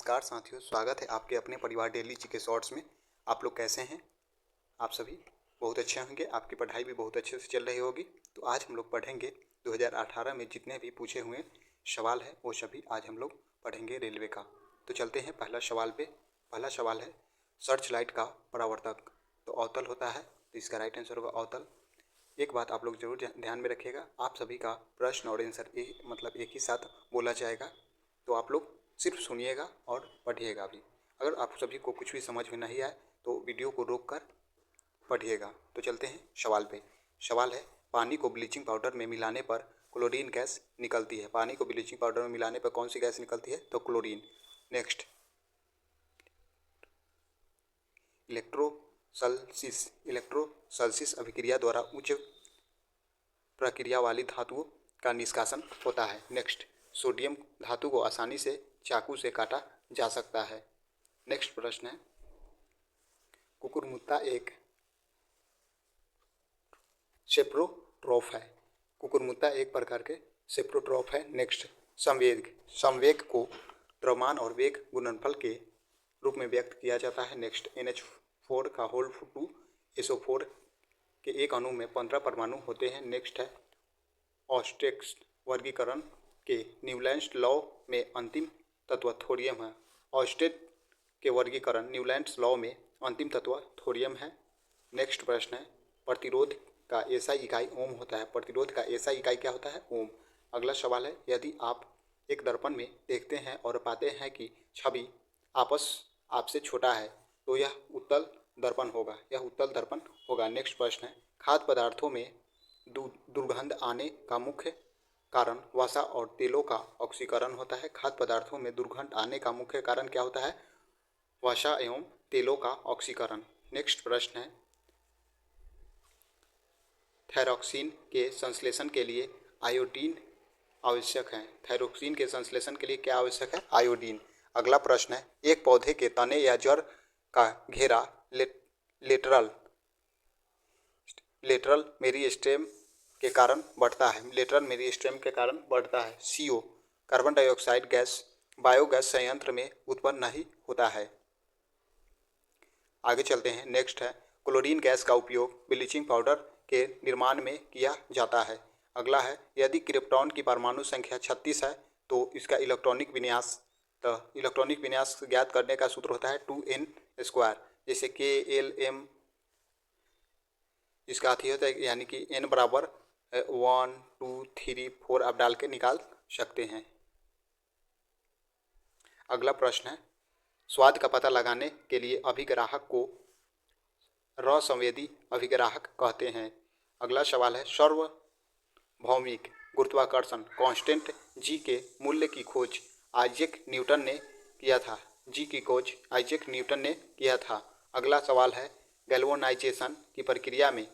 नमस्कार साथियों, स्वागत है आपके अपने परिवार डेली जीके शॉर्ट्स में। आप लोग कैसे हैं? आप सभी बहुत अच्छे होंगे। आपकी पढ़ाई भी बहुत अच्छे से चल रही होगी। तो आज हम लोग पढ़ेंगे 2018 में जितने भी पूछे हुए सवाल हैं वो सभी आज हम लोग पढ़ेंगे रेलवे का। तो चलते हैं पहला सवाल पे। पहला सवाल है सर्च लाइट का परावर्तक तो अवतल होता है, तो इसका राइट आंसर होगा अवतल। एक बात आप लोग जरूर ध्यान में रखिएगा, आप सभी का प्रश्न और आंसर एक ही साथ बोला जाएगा, तो आप लोग सिर्फ सुनिएगा और पढ़िएगा भी। अगर आप सभी को कुछ भी समझ में नहीं आए तो वीडियो को रोक कर पढ़िएगा। तो चलते हैं सवाल पे। सवाल है पानी को ब्लीचिंग पाउडर में मिलाने पर क्लोरीन गैस निकलती है। पानी को ब्लीचिंग पाउडर में मिलाने पर कौन सी गैस निकलती है? तो क्लोरीन। नेक्स्ट, इलेक्ट्रोसल्सिस अभिक्रिया द्वारा उच्च प्रक्रिया वाली धातुओं का निष्कासन होता है। नेक्स्ट, सोडियम धातु को आसानी से चाकू से काटा जा सकता है। नेक्स्ट प्रश्न है कुकुरमुत्ता एक सेप्रोट्रॉफ है। कुकुरमुत्ता एक प्रकार के सेप्रोट्रॉफ है। नेक्स्ट, संवेग को द्रव्यमान और वेग गुणनफल के रूप में व्यक्त किया जाता है। नेक्स्ट, NH4 का होल 2 SO4 के एक अणु में 15 परमाणु होते हैं। नेक्स्ट है ऑस्टेक्स वर्गीकरण के न्यूलैंड लॉ में अंतिम तत्व थोरियम है। ऑस्टेट के वर्गीकरण न्यूलैंड लॉ में अंतिम तत्व थोरियम है। नेक्स्ट प्रश्न है प्रतिरोध का ऐसा इकाई ओम होता है। प्रतिरोध का ऐसा इकाई क्या होता है? ओम। अगला सवाल है यदि आप एक दर्पण में देखते हैं और पाते हैं कि छवि आपसे छोटा है तो यह उत्तल दर्पण होगा। नेक्स्ट प्रश्न है खाद्य पदार्थों में दुर्गंध आने का मुख्य कारण वसा और तेलों का ऑक्सीकरण होता है। खाद्य पदार्थों में दुर्गंध आने का मुख्य कारण क्या होता है? वसा एवं तेलों का ऑक्सीकरण। नेक्स्ट प्रश्न है थायरॉक्सिन के संश्लेषण के लिए आयोडीन आवश्यक है। थायरॉक्सिन के संश्लेषण के लिए क्या आवश्यक है? आयोडीन। अगला प्रश्न है एक पौधे के तने या जड़ का घेरा लेटरल मेरिस्टेम के कारण बढ़ता है। CO carbon dioxide gas biogas संयंत्र में उत्पन्न नहीं होता है। आगे चलते हैं। नेक्स्ट है क्लोरीन गैस का उपयोग ब्लीचिंग पाउडर के निर्माण में किया जाता है। अगला है यदि क्रिप्टॉन की परमाणु संख्या 36 है तो इसका इलेक्ट्रॉनिक विन्यास ज्ञात करने का सूत्र होता है 2n²। जैसे KLM इसका अर्थ होता है यानी कि n बराबर 1 2 3 4 आप डाल के निकाल सकते हैं। अगला प्रश्न है स्वाद का पता लगाने के लिए अभिग्राहक को रसंवेदी अभिग्राहक कहते हैं। अगला सवाल है सार्वभौमिक गुरुत्वाकर्षण कांस्टेंट G के मूल्य की खोज आइजैक न्यूटन ने किया था। अगला सवाल है गैल्वेनाइजेशन की प्रक्रिया में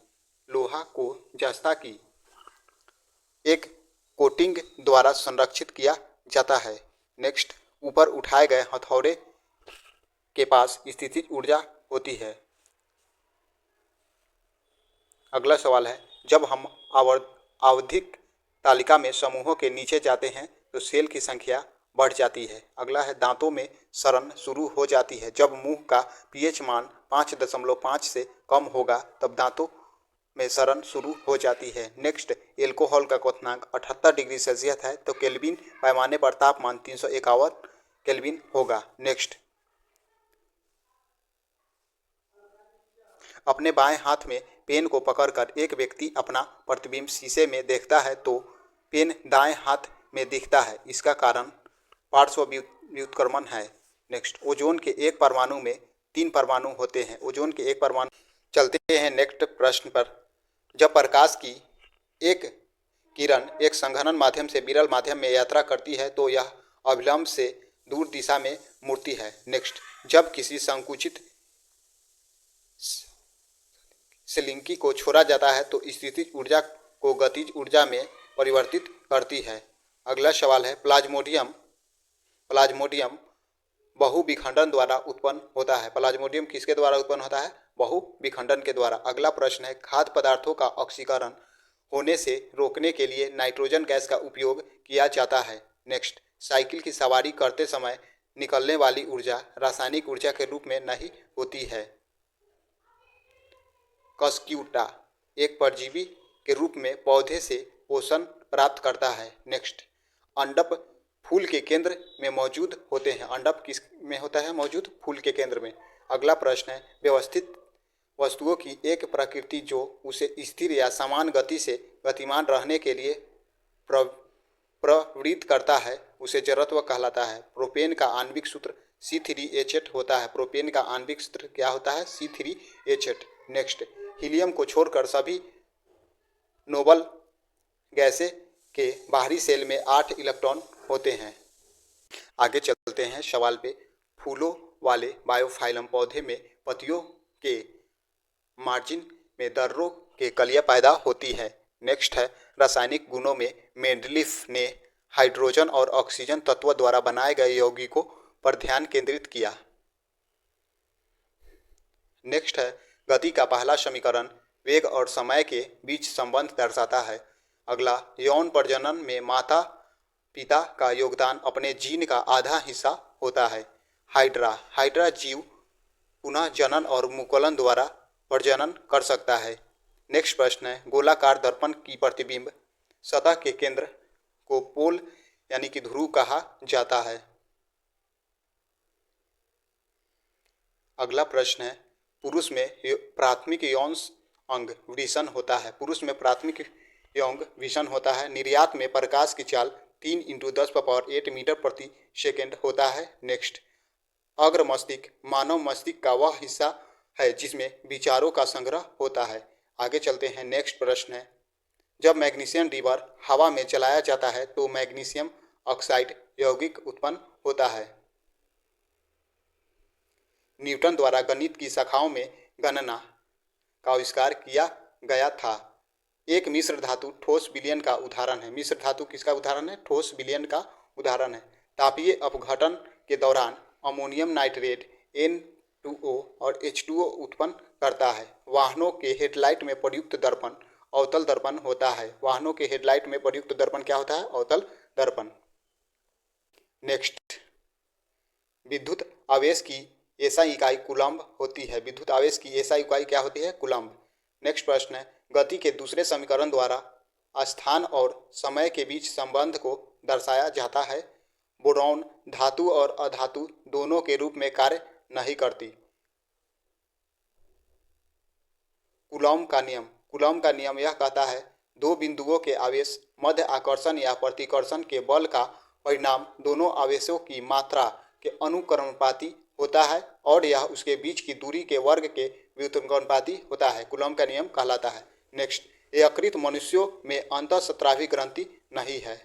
लोहा को जस्ता की एक कोटिंग द्वारा संरक्षित किया जाता है। नेक्स्ट, ऊपर उठाए गए हथौड़े के पास स्थितिज ऊर्जा होती है। अगला सवाल है जब हम आवधिक तालिका में समूहों के नीचे जाते हैं तो सेल की संख्या बढ़ जाती है। अगला है दांतों में सड़न शुरू हो जाती है। जब मुंह का pH मान 5.5 से कम होगा तब दांतों में सड़न शुरू हो जाती है। नेक्स्ट, एल्कोहल का क्वथनांक 78 डिग्री सेल्सियस है तो केल्विन पैमाने पर तापमान 351 केल्विन होगा। नेक्स्ट, अपने बाएं हाथ में पेन को पकड़कर एक व्यक्ति अपना प्रतिबिंब शीशे में देखता है तो पेन दाएं हाथ में दिखता है। इसका कारण पार्श्व व्युत्क्रमण है। नेक्स्ट, ओजोन के एक परमाणु में 3 परमाणु होते हैं। ओजोन के एक परमाणु। चलते हैं नेक्स्ट प्रश्न पर। जब प्रकाश की एक किरण एक संघनन माध्यम से विरल माध्यम में यात्रा करती है तो यह अभिलंब से दूर दिशा में मुड़ती है। नेक्स्ट, जब किसी संकुचित स्लिंकी को छोड़ा जाता है तो स्थितिज ऊर्जा को गतिज ऊर्जा में परिवर्तित करती है। अगला सवाल है प्लाज्मोडियम बहुविखंडन द्वारा उत्पन्न होता है। प्लाज्मोडियम किसके द्वारा उत्पन्न होता है? बहुविखंडन के द्वारा। अगला प्रश्न है खाद्य पदार्थों का ऑक्सीकरण होने से रोकने के लिए नाइट्रोजन गैस का उपयोग किया जाता है। नेक्स्ट, साइकिल की सवारी करते समय निकलने वाली ऊर्जा रासायनिक ऊर्जा के रूप में नहीं होती है। कस्क्यूटा एक परजीवी के रूप में पौधे से पोषण प्राप्त करता है। नेक्स्ट, अंडप फूल के केंद्र में मौजूद होते हैं। अंडप किस में होता है मौजूद? फूल के केंद्र में। अगला प्रश्न है, व्यवस्थित वस्तुओं की एक प्रकृति जो उसे स्थिर या समान गति से गतिमान रहने के लिए प्रवृत्त करता है उसे जड़त्व कहलाता है। प्रोपेन का आणविक सूत्र C3H8 होता है। प्रोपेन का आणविक सूत्र क्या होता है? C3H8। नेक्स्ट, हीलियम को छोड़कर सभी नोबल गैसें के बाहरी सेल में 8 इलेक्ट्रॉन होते हैं। आगे चलते हैं सवाल पे। फूलों वाले बायोफाइलम पौधे में पत्तियों के मार्जिन में दर्रों के कलियां पैदा होती है। नेक्स्ट है, रासायनिक गुणों में मेंडलीफ ने हाइड्रोजन और ऑक्सीजन तत्वों द्वारा बनाए गए यौगिकों पर ध्यान केंद्रित किया। नेक्स्ट है, गति का पहला समीकरण वेग और समय के बीच संबंध दर्शाता है। अगला, यौन प्रजनन में माता पिता का योगदान अपने जीन का आधा हिस्सा होता है। हाइड्रा जीव पुनः जनन और मुकुलन द्वारा प्रजनन कर सकता है। नेक्स्ट प्रश्न है, गोलाकार दर्पण की प्रतिबिंब सतह के केंद्र को पोल यानी कि ध्रुव कहा जाता है। अगला प्रश्न है, पुरुष में प्राथमिक यौन अंग वृषण होता है। पुरुष में प्राथमिक यौन वृषण होता है। निर्यात में प्रकाश की चाल 3 × 10⁸ मीटर प्रति सेकेंड होता है। नेक्स्ट, अग्र मस्तिष्क मानव मस्तिष्क का वह हिस्सा है जिसमें विचारों का संग्रह होता है। आगे चलते हैं। नेक्स्ट प्रश्न है, जब मैग्नीशियम रिवर हवा में जलाया जाता है तो मैग्नीशियम ऑक्साइड यौगिक उत्पन्न होता है। न्यूटन द्वारा गणित की शाखाओं में गणना का आविष्कार किया गया था। एक मिश्र धातु ठोस विलयन का उदाहरण है। मिश्र धातु किसका उदाहरण है? ठोस विलयन का उदाहरण है। तापीय अपघटन के दौरान अमोनियम नाइट्रेट N2O और H2O उत्पन्न करता है। वाहनों के हेडलाइट में प्रयुक्त दर्पण अवतल दर्पण होता है। वाहनों के हेडलाइट में प्रयुक्त दर्पण क्या होता है? अवतल दर्पण। नेक्स्ट, विद्युत आवेश की एसआई इकाई कूलम्ब होती है। विद्युत आवेश की एसआई इकाई क्या होती है? कूलम्ब। नेक्स्ट प्रश्न है, गति के दूसरे समीकरण द्वारा स्थान और समय के बीच संबंध को दर्शाया जाता है। बोरॉन धातु और अधातु दोनों के रूप में कार्य नहीं करती। कूलॉम का नियम यह कहता है, दो बिंदुओं के आवेश मध्य आकर्षण या प्रतिकर्षण के बल का परिणाम दोनों आवेशों की मात्रा के अनुक्रमानुपाती होता है और यह उसके बीच की दूरी के वर्ग के व्युत्क्रमानुपाती होता है। कूलॉम का नियम कहलाता है। नेक्स्ट, यकृत मनुष्यों में अंतःस्रावी ग्रंथि नहीं है।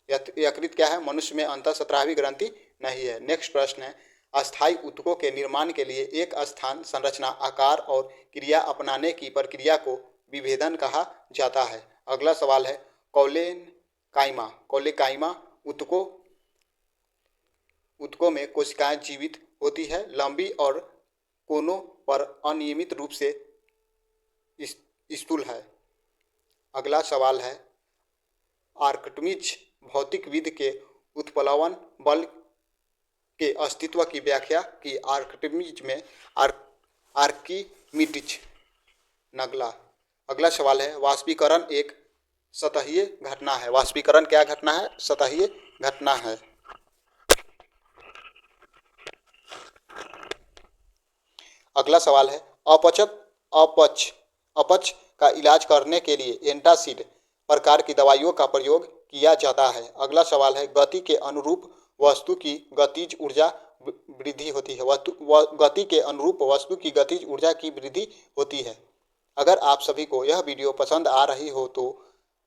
यकृत क्या है? मनुष्य में अंतःस्रावी ग्रंथि नहीं है। नेक्स्ट प्रश्न है, अस्थायी ऊतकों के निर्माण के लिए एक स्थान संरचना आकार और क्रिया अपनाने की प्रक्रिया को विभेदन कहा जाता है। अगला सवाल है, कौलेकाइमा ऊतकों में कोशिकाएं जीवित होती है, लंबी और कोनों पर अनियमित रूप से स्थूल है। अगला सवाल है, आर्किमिडीज भौतिकविद के उत्प्लवन बल के अस्तित्व की व्याख्या की। आर्किमिडीज नगला। अगला सवाल है, वाष्पीकरण एक सतहीय घटना है। वाष्पीकरण क्या घटना है? सतहीय घटना है। अगला सवाल है, अपच का इलाज करने के लिए एंटासिड प्रकार की दवाइयों का प्रयोग किया जाता है। अगला सवाल है, गति के अनुरूप वस्तु की गतिज ऊर्जा वृद्धि होती है। गति के अनुरूप वस्तु की गतिज ऊर्जा की वृद्धि होती है। अगर आप सभी को यह वीडियो पसंद आ रही हो तो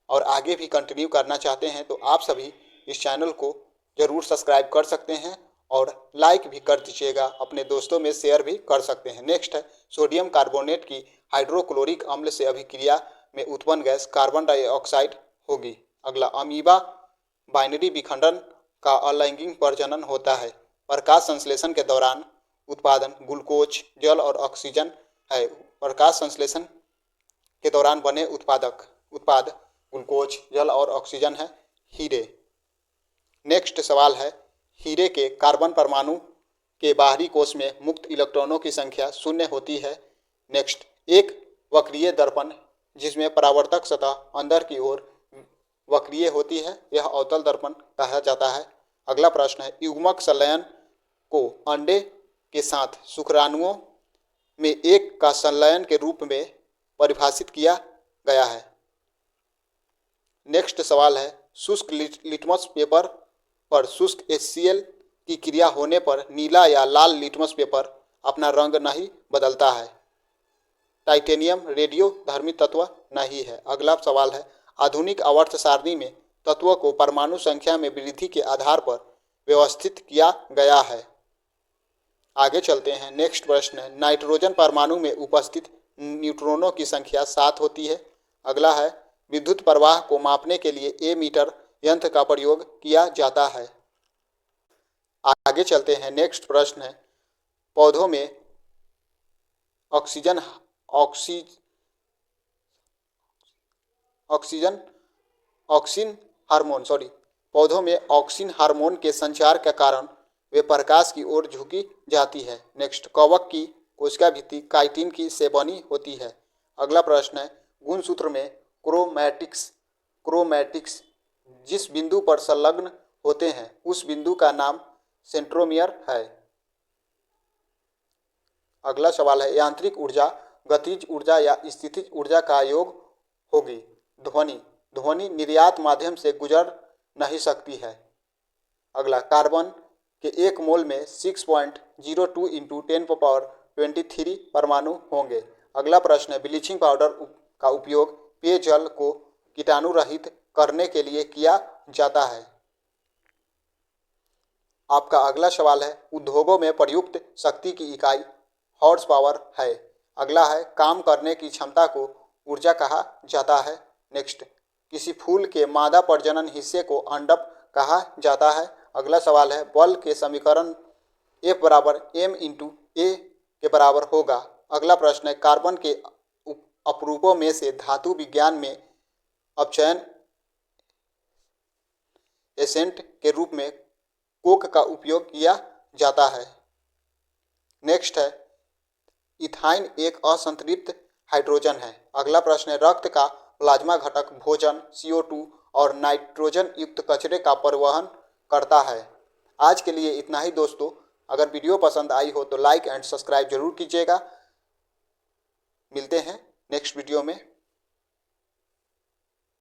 और आगे भी कंटिन्यू करना चाहते हैं तो आप सभी इस चैनल को जरूर सब्सक्राइब कर सकते हैं और लाइक भी कर दीजिएगा। अपने दोस्तों में शेयर भी कर सकते हैं। नेक्स्ट है, सोडियम कार्बोनेट की हाइड्रोक्लोरिक अम्ल से अभिक्रिया में उत्पन्न गैस कार्बन डाइऑक्साइड होगी। अगला, अमीबा बाइनरी विखंडन का अलैंगिक प्रजनन होता है। प्रकाश संश्लेषण के दौरान उत्पादन ग्लूकोज, जल और ऑक्सीजन है। प्रकाश संश्लेषण के दौरान बने उत्पाद ग्लूकोज, जल और ऑक्सीजन है। हीरे। नेक्स्ट सवाल है, हीरे के कार्बन परमाणु के बाहरी कोश में मुक्त इलेक्ट्रॉनों की संख्या 0 होती है। नेक्स्ट, एक वक्रीय दर्पण जिसमें परावर्तक सतह अंदर की ओर वक्रीय होती है, यह अवतल दर्पण कहा जाता है। अगला प्रश्न है, युग्मक संलयन को अंडे के साथ शुक्राणुओं में एक का संलयन के रूप में परिभाषित किया गया है। नेक्स्ट सवाल है, शुष्क लिटमस पेपर पर शुष्क HCl की क्रिया होने पर नीला या लाल लिटमस पेपर अपना रंग नहीं बदलता है। टाइटेनियम रेडियोधर्मी तत्व नहीं है। अगला सवाल है, आधुनिक आवर्त सारणी में तत्वों को परमाणु संख्या में वृद्धि के आधार पर व्यवस्थित किया गया है। आगे चलते हैं। नेक्स्ट प्रश्न है, नाइट्रोजन परमाणु में उपस्थित न्यूट्रॉनों की संख्या 7 होती है। अगला है, विद्युत प्रवाह को मापने के लिए एमीटर यंत्र का प्रयोग किया जाता है। आगे चलते हैं। नेक्स्ट प्रश्न है, पौधों में पौधों में ऑक्सिन हार्मोन के संचार के कारण वे प्रकाश की ओर झुकी जाती है। नेक्स्ट, कवक की कोशिका भित्ति काइटिन की से बनी होती है। अगला प्रश्न है, गुणसूत्र में क्रोमैटिक्स जिस बिंदु पर संलग्न होते हैं उस बिंदु का नाम सेंट्रोमियर है। अगला सवाल है, यांत्रिक ऊर्जा गतिज ऊर्जा या स्थितिज ऊर्जा का योग होगी। ध्वनि निर्यात माध्यम से गुजर नहीं सकती है। अगला, कार्बन के एक मोल में 6.02 × 10⁻23 परमाणु होंगे। अगला प्रश्न है, ब्लीचिंग पाउडर का उपयोग पेयजल को कीटाणु रहित करने के लिए किया जाता है। आपका अगला सवाल है, उद्योगों में प्रयुक्त शक्ति की इकाई हॉर्स पावर है। अगला है, काम करने की क्षमता को ऊर्जा कहा जाता है। नेक्स्ट, किसी फूल के मादा प्रजनन हिस्से को अंडप कहा जाता है। अगला सवाल है, बल के समीकरण F = m × a के बराबर होगा। अगला प्रश्न है, कार्बन के अपरूपों में से धातु विज्ञान में अपचयन एजेंट के रूप में कोक का उपयोग किया जाता है। नेक्स्ट है, इथाइन एक असंतृप्त हाइड्रोजन है। अगला प्रश्न है, रक्त का प्लाज्मा घटक भोजन, CO2 और नाइट्रोजन युक्त कचरे का परिवहन करता है। आज के लिए इतना ही दोस्तों। अगर वीडियो पसंद आई हो तो लाइक एंड सब्सक्राइब जरूर कीजिएगा। मिलते हैं नेक्स्ट वीडियो में।